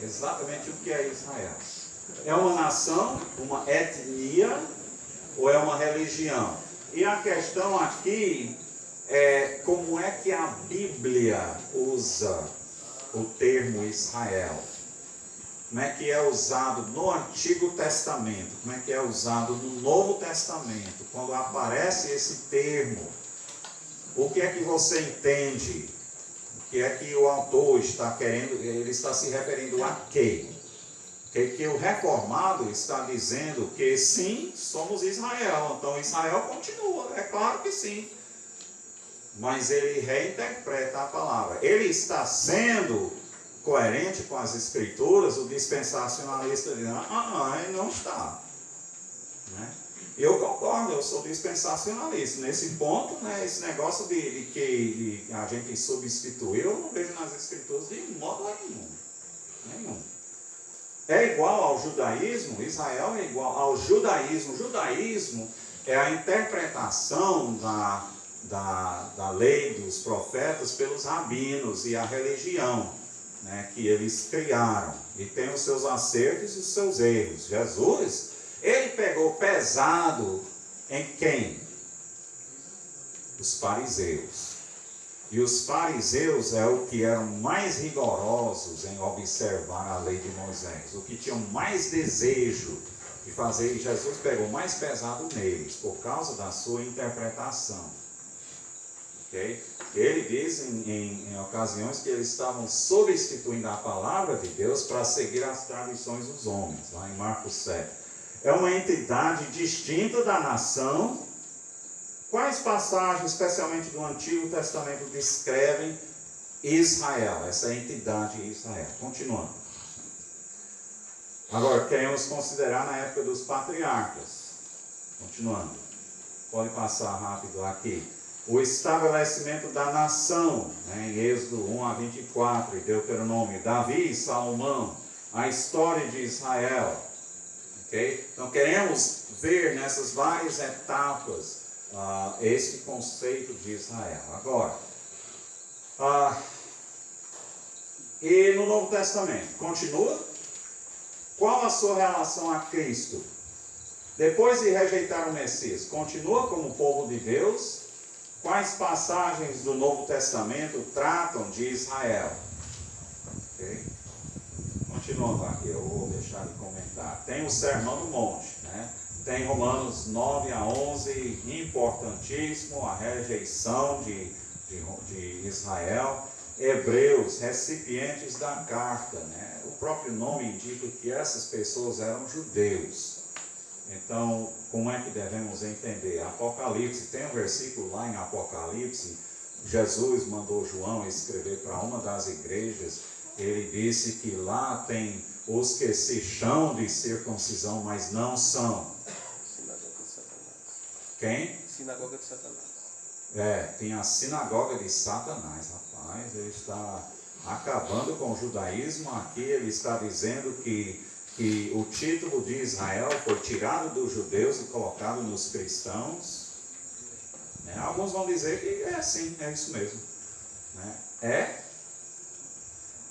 Speaker 1: Exatamente o que é Israel. É uma nação, uma etnia ou é uma religião? E a questão aqui é como é que a Bíblia usa o termo Israel. Como é que é usado no Antigo Testamento? Como é que é usado no Novo Testamento? Quando aparece esse termo, o que é que você entende? que é que o autor está querendo, ele está se referindo a quê? Que o reformado está dizendo que sim, somos Israel, então Israel continua, é claro que sim. Mas ele reinterpreta a palavra. Ele está sendo coerente com as escrituras, o dispensacionalista diz, ele não está. Né? Eu concordo, eu sou dispensacionalista. Nesse ponto, né, esse negócio de que a gente substituiu, eu não vejo nas escrituras de modo nenhum. É igual ao judaísmo, Israel é igual ao judaísmo. O judaísmo é a interpretação da lei dos profetas pelos rabinos e a religião, né, que eles criaram. E tem os seus acertos e os seus erros. Jesus, ele pegou pesado em quem? Os fariseus. E os fariseus é o que eram mais rigorosos em observar a lei de Moisés, o que tinham mais desejo de fazer, e Jesus pegou mais pesado neles, por causa da sua interpretação. Okay? Ele diz em ocasiões que eles estavam substituindo a palavra de Deus para seguir as tradições dos homens, lá em Marcos 7. É uma entidade distinta da nação. Quais passagens, especialmente do Antigo Testamento, descrevem Israel, essa entidade Israel? Continuando. Agora, queremos considerar na época dos patriarcas. Continuando. Pode passar rápido aqui. O estabelecimento da nação, né, em Êxodo 1 a 24, e Deuteronômio, Davi e Salomão, a história de Israel. Okay? Então, queremos ver nessas várias etapas esse conceito de Israel. Agora, e no Novo Testamento, continua? Qual a sua relação a Cristo? Depois de rejeitar o Messias, continua como povo de Deus? Quais passagens do Novo Testamento tratam de Israel? Okay? Continuando aqui, eu vou deixar de comentar. Tem o Sermão do Monte, né? Tem Romanos 9 a 11, importantíssimo, a rejeição de Israel. Hebreus, recipientes da carta, né? O próprio nome indica que essas pessoas eram judeus. Então, como é que devemos entender? Apocalipse, tem um versículo lá em Apocalipse, Jesus mandou João escrever para uma das igrejas. Ele disse que lá tem os que se chamam de circuncisão, mas não são.
Speaker 2: Sinagoga de Satanás.
Speaker 1: Quem?
Speaker 2: Sinagoga de Satanás.
Speaker 1: Tem a sinagoga de Satanás, rapaz. Ele está acabando com o judaísmo. Aqui ele está dizendo que o título de Israel foi tirado dos judeus e colocado nos cristãos. Né? Alguns vão dizer que é assim, é isso mesmo. Né?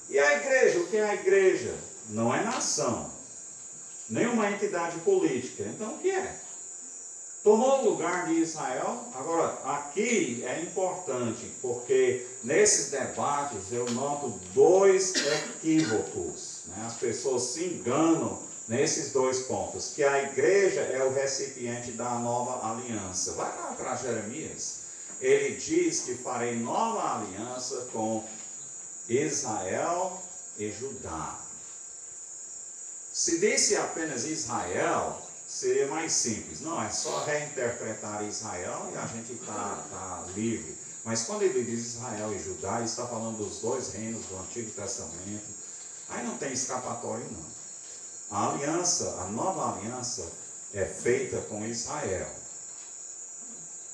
Speaker 1: E a igreja? O que é a igreja? Não é nação, nenhuma entidade política. Então o que é? Tomou o lugar de Israel. Agora, aqui é importante, porque nesses debates eu noto dois equívocos. Né? As pessoas se enganam nesses dois pontos, que a igreja é o recipiente da nova aliança. Vai lá para Jeremias. Ele diz que farei nova aliança com Israel e Judá. Se disse apenas Israel, seria mais simples. Não, é só reinterpretar Israel e a gente está livre. Mas quando ele diz Israel e Judá, ele está falando dos dois reinos do Antigo Testamento. Aí não tem escapatório, não. A aliança, a nova aliança, é feita com Israel.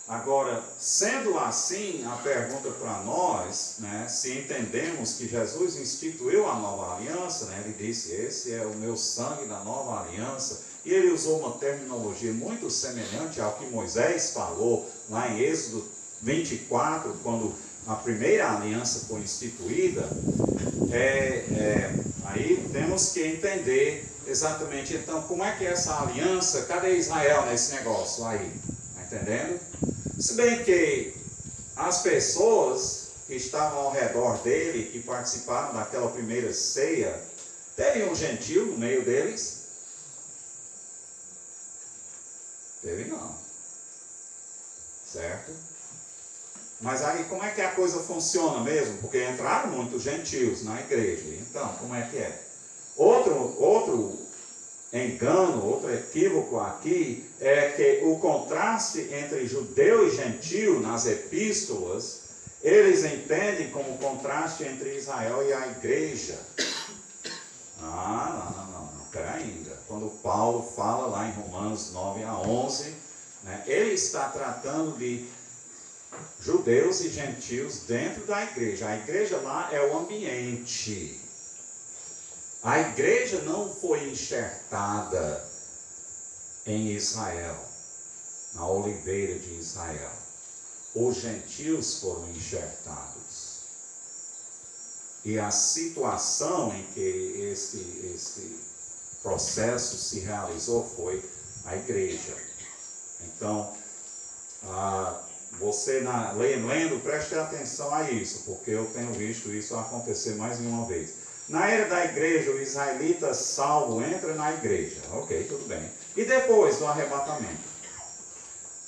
Speaker 1: Agora, sendo assim, a pergunta para nós, né, se entendemos que Jesus instituiu a nova aliança, né, ele disse, esse é o meu sangue da nova aliança, e ele usou uma terminologia muito semelhante ao que Moisés falou lá em Êxodo 24, quando a primeira aliança foi instituída. Aí temos que entender exatamente, então, como é que é essa aliança, cadê Israel nesse negócio aí? Está entendendo? Se bem que as pessoas que estavam ao redor dele, que participaram daquela primeira ceia, teve um gentio no meio deles? Teve não. Certo? Mas aí como é que a coisa funciona mesmo? Porque entraram muitos gentios na igreja. Então, como é que é? Outro engano, outro equívoco aqui é que o contraste entre judeu e gentio nas epístolas, eles entendem como contraste entre Israel e a igreja. Não, pera ainda. Quando Paulo fala lá em Romanos 9 a 11, né, ele está tratando de judeus e gentios dentro da igreja. A igreja lá é o ambiente. A igreja não foi enxertada em Israel, na oliveira de Israel. Os gentios foram enxertados. E a situação em que esse processo se realizou foi a igreja. Então, você lendo, preste atenção a isso, porque eu tenho visto isso acontecer mais de uma vez. Na era da igreja, o israelita salvo entra na igreja. Ok, tudo bem. E depois do arrebatamento?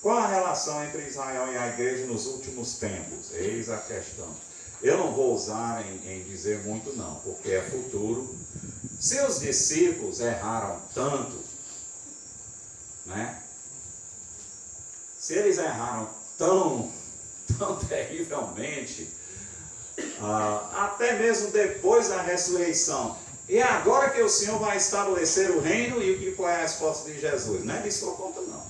Speaker 1: Qual a relação entre Israel e a igreja nos últimos tempos? Eis a questão. Eu não vou usar em dizer muito não, porque é futuro. Se os discípulos erraram tanto, né? Se eles erraram tão terrivelmente, até mesmo depois da ressurreição, e agora que o Senhor vai estabelecer o reino, e o que foi a resposta de Jesus? Não é de sua conta não.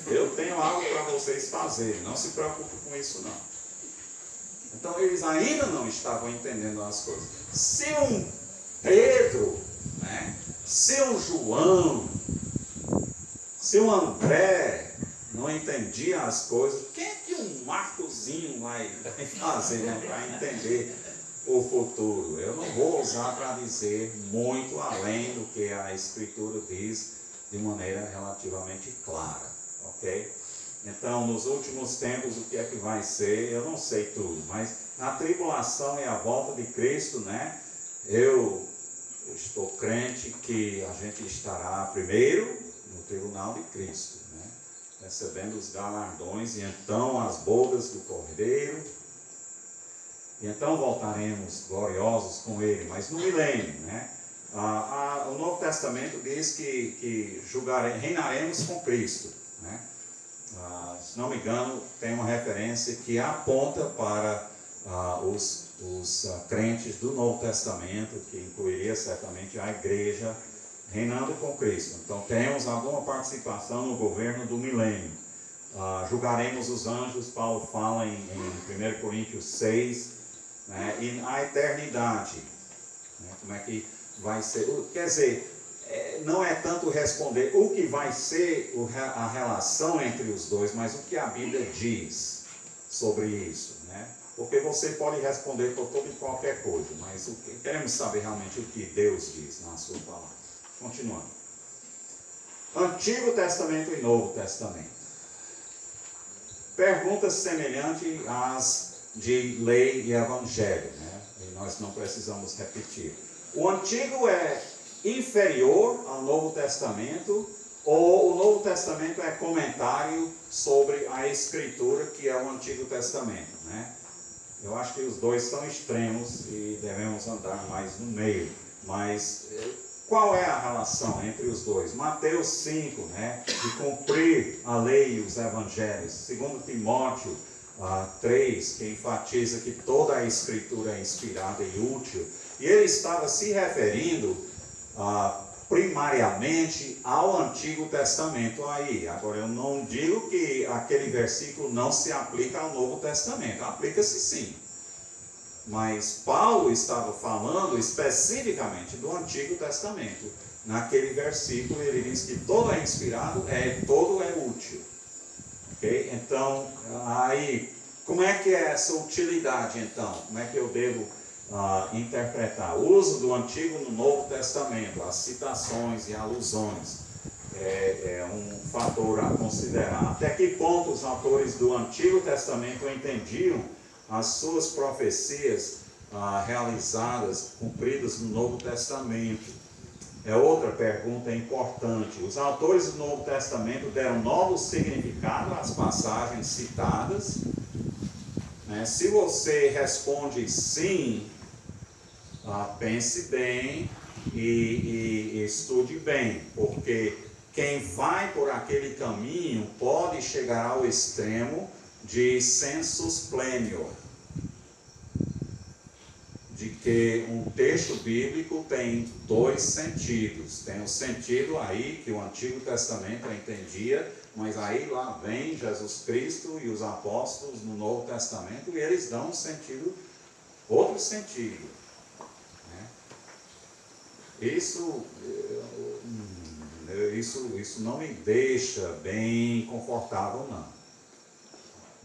Speaker 1: Eu tenho algo para vocês fazerem, não se preocupe com isso não. Então eles ainda não estavam entendendo as coisas. Se um Pedro, né, se um João, se um André não entendia as coisas, o que é que um Marcozinho vai fazer, né, para entender o futuro? Eu não vou usar para dizer muito além do que a Escritura diz de maneira relativamente clara, ok? Então, nos últimos tempos, o que é que vai ser? Eu não sei tudo, mas na tribulação e a volta de Cristo, né? Eu estou crente que a gente estará primeiro no tribunal de Cristo, né? Recebendo os galardões e então as bodas do Cordeiro. E então voltaremos gloriosos com Ele, mas no milênio, né? O Novo Testamento diz que reinaremos com Cristo, né? Se não me engano, tem uma referência que aponta para os crentes do Novo Testamento, que incluiria certamente a igreja reinando com Cristo. Então temos alguma participação no governo do milênio. Julgaremos os anjos, Paulo fala em 1 Coríntios 6, né, e a eternidade, né, como é que vai ser, quer dizer, não é tanto responder o que vai ser a relação entre os dois, mas o que a Bíblia diz sobre isso, né? Porque você pode responder por toda e qualquer coisa, mas queremos saber realmente o que Deus diz na sua palavra. Continuando. Antigo Testamento e Novo Testamento. Perguntas semelhantes às de lei e evangelho, né? E nós não precisamos repetir. O Antigo é inferior ao Novo Testamento, ou o Novo Testamento é comentário sobre a Escritura, que é o Antigo Testamento, né? Eu acho que os dois são extremos e devemos andar mais no meio. Mas qual é a relação entre os dois? Mateus 5, né? De cumprir a lei e os evangelhos. 2 Timóteo 3, que enfatiza que toda a Escritura é inspirada e útil. E ele estava se referindo primariamente ao Antigo Testamento aí. Agora, eu não digo que aquele versículo não se aplica ao Novo Testamento. Aplica-se sim. Mas Paulo estava falando especificamente do Antigo Testamento. Naquele versículo ele diz que todo é inspirado, todo é útil. Ok? Então, aí, como é que é essa utilidade então? Como é que eu devo interpretar? O uso do Antigo no Novo Testamento, as citações e alusões, é um fator a considerar. Até que ponto os autores do Antigo Testamento entendiam as suas profecias realizadas, cumpridas no Novo Testamento? É outra pergunta importante. Os autores do Novo Testamento deram novos significados às passagens citadas, né? Se você responde sim, pense bem e estude bem, porque quem vai por aquele caminho pode chegar ao extremo de sensus plenio, de que um texto bíblico tem dois sentidos. Tem o sentido aí que o Antigo Testamento entendia, mas aí lá vem Jesus Cristo e os apóstolos no Novo Testamento e eles dão um sentido, outro sentido, né? Isso não me deixa bem confortável, não,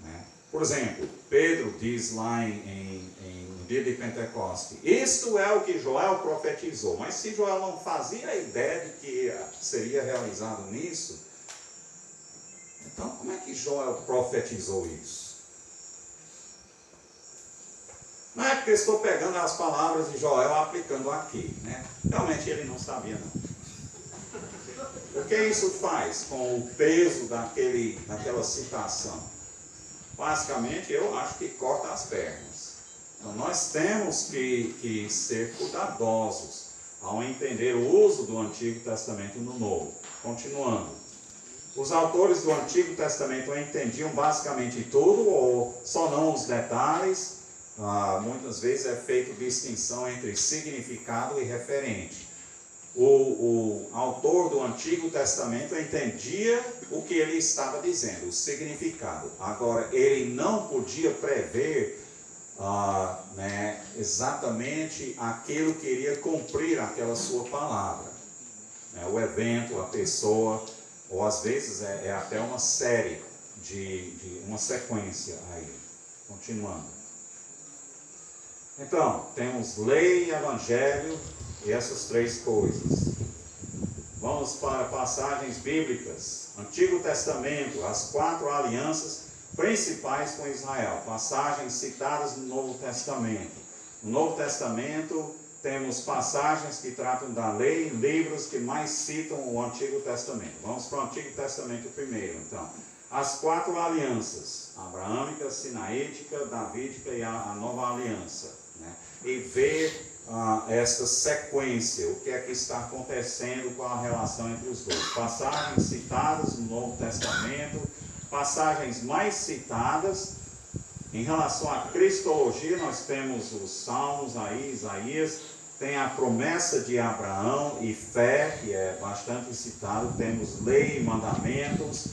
Speaker 1: né? Por exemplo, Pedro diz lá no dia de Pentecoste, isto é o que Joel profetizou. Mas se Joel não fazia a ideia de que seria realizado nisso, então como é que Joel profetizou isso? Não é porque estou pegando as palavras de Joel aplicando aqui, né? Realmente ele não sabia, não. O que isso faz com o peso daquela citação? Basicamente, eu acho que corta as pernas. Então, nós temos que ser cuidadosos ao entender o uso do Antigo Testamento no Novo. Continuando. Os autores do Antigo Testamento entendiam basicamente tudo, ou só não os detalhes. Muitas vezes é feita distinção entre significado e referente. O autor do Antigo Testamento entendia o que ele estava dizendo, o significado. Agora, ele não podia prever exatamente aquilo que iria cumprir aquela sua palavra. O evento, a pessoa, ou às vezes é até uma série, de uma sequência aí. Continuando. Então, temos lei e evangelho e essas três coisas. Vamos para passagens bíblicas. Antigo Testamento, as 4 alianças principais com Israel. Passagens citadas no Novo Testamento. No Novo Testamento temos passagens que tratam da lei, livros que mais citam o Antigo Testamento. Vamos para o Antigo Testamento primeiro, então. As 4 alianças, abraâmica, sinaítica, davídica e a nova aliança, né? E ver esta sequência, o que é que está acontecendo com a relação entre os dois. Passagens citadas no Novo Testamento, passagens mais citadas em relação à cristologia. Nós temos os Salmos aí, Isaías, tem a promessa de Abraão e fé, que é bastante citado. Temos lei e mandamentos,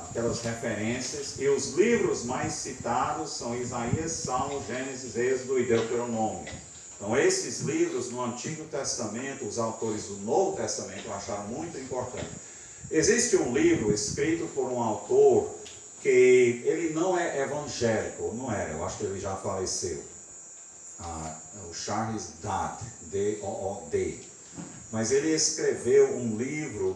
Speaker 1: aquelas referências, e os livros mais citados são Isaías, Salmos, Gênesis, Êxodo e Deuteronômio. Então, esses livros no Antigo Testamento, os autores do Novo Testamento acharam muito importante. Existe um livro escrito por um autor que ele não é evangélico, não era, eu acho que ele já faleceu, o Charles Dodd, D-O-O-D, mas ele escreveu um livro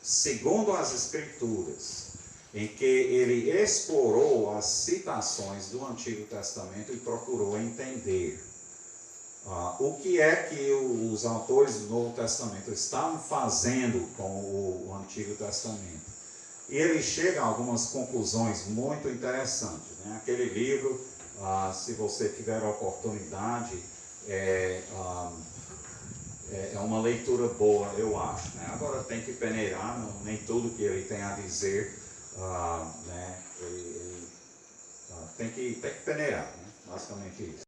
Speaker 1: segundo as Escrituras, em que ele explorou as citações do Antigo Testamento e procurou entender o que é que os autores do Novo Testamento estavam fazendo com o Antigo Testamento. E ele chega a algumas conclusões muito interessantes, né? Aquele livro, se você tiver a oportunidade, é uma leitura boa, eu acho, né? Agora tem que peneirar, nem tudo que ele tem a dizer, né? Tem que peneirar, né? Basicamente isso.